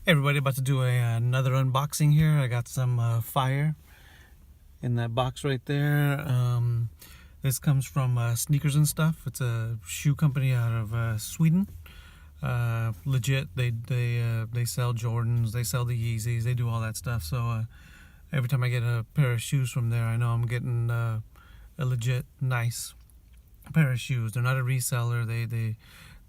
Hey everybody, about to do another unboxing here. I got some fire in that box right there. This comes from Sneakernstuff. It's a shoe company out of Sweden. Legit, they sell Jordans, they sell the Yeezys, they do all that stuff. So every time I get a pair of shoes from there, I know I'm getting a legit nice pair of shoes. They're not a reseller.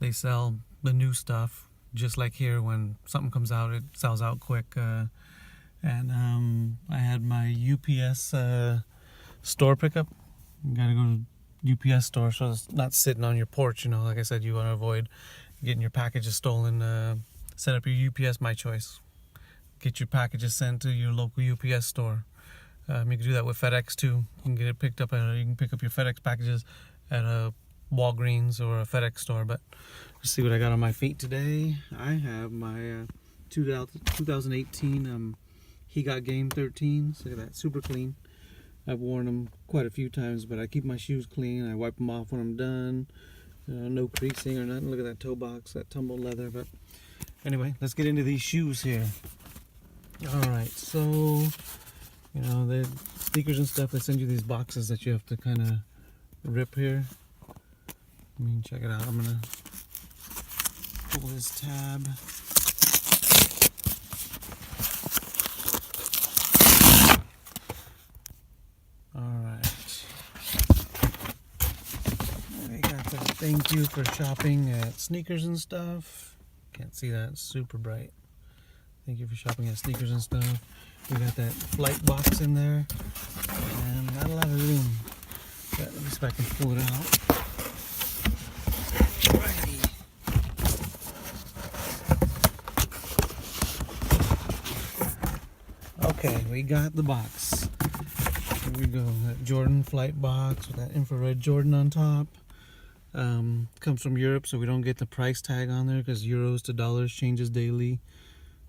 They sell the new stuff. Just like here, when something comes out, it sells out quick. And I had my UPS store pickup. You gotta go to UPS store, so it's not sitting on your porch. You know, like I said, you want to avoid getting your packages stolen. Set up your UPS My Choice. Get your packages sent to your local UPS store. You can do that with FedEx too. You can get it picked up you can pick up your FedEx packages at a Walgreens or a FedEx store. But let's see what I got on my feet today. I have my 2018 He Got Game 13s. Look at that, super clean. I've worn them quite a few times, but I keep my shoes clean. I wipe them off when I'm done. No creasing or nothing. Look at that toe box, that tumbled leather. But anyway, let's get into these shoes here. Alright, so you know, the Sneakernstuff, they send you these boxes that you have to kind of rip here. I mean, check it out. I'm gonna pull this tab. Alright. I got the thank you for shopping at Sneakernstuff. Can't see that, it's super bright. Thank you for shopping at Sneakernstuff. We got that flight box in there. And not a lot of room. But let me see if I can pull it out. Okay, we got the box. Here we go. That Jordan flight box with that infrared Jordan on top. Comes from Europe, so we don't get the price tag on there because euros to dollars changes daily.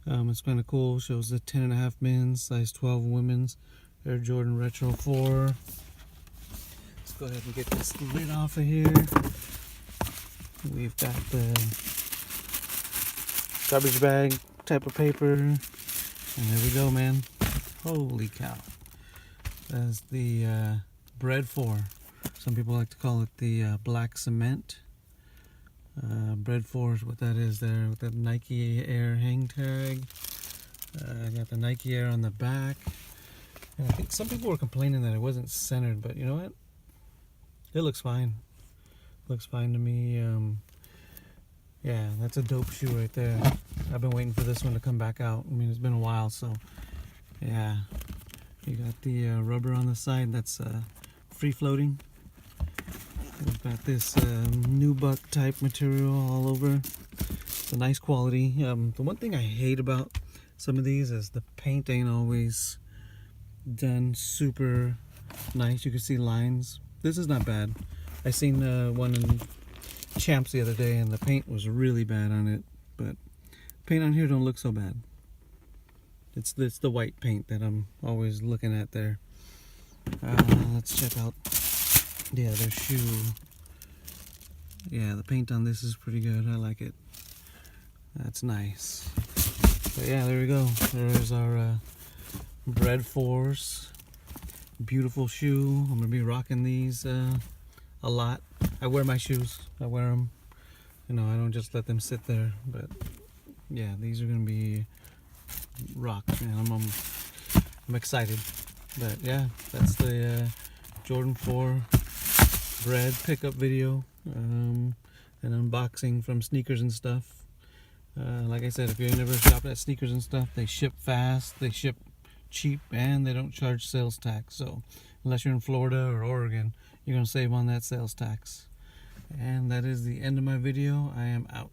It's kind of cool. Shows the 10.5 men's, size 12 women's. Air Jordan Retro 4. Let's go ahead and get this lid off of here. We've got the garbage bag type of paper. And there we go, man. Holy cow. That's the Bred 4. Some people like to call it the black cement. Bred 4 is what that is there, with that Nike Air hang tag. I got the Nike Air on the back. And I think some people were complaining that it wasn't centered, but you know what? It looks fine. Looks fine to me. Yeah, that's a dope shoe right there. I've been waiting for this one to come back out. I mean, it's been a while, so yeah. You got the rubber on the side that's free floating. We've got this nubuck type material all over. It's a nice quality. The one thing I hate about some of these is the paint ain't always done super nice. You can see lines. This is not bad. I seen one in Champs the other day, and the paint was really bad on it, but paint on here don't look so bad. It's the white paint that I'm always looking at there. Let's check out the other shoe. Yeah, the paint on this is pretty good. I like it. That's nice. But yeah, there we go. There's our Bred 4s. Beautiful shoe. I'm gonna be rocking these a lot. I wear my shoes. I wear them. You know, I don't just let them sit there. But yeah, these are gonna be rock, man. I'm excited. But yeah, that's the Jordan 4 Bred pickup video, an unboxing from Sneakernstuff. Like I said, if you've never shopped at Sneakernstuff, they ship fast, they ship cheap, and they don't charge sales tax. So unless you're in Florida or Oregon, you're gonna save on that sales tax. And that is the end of my video. I am out.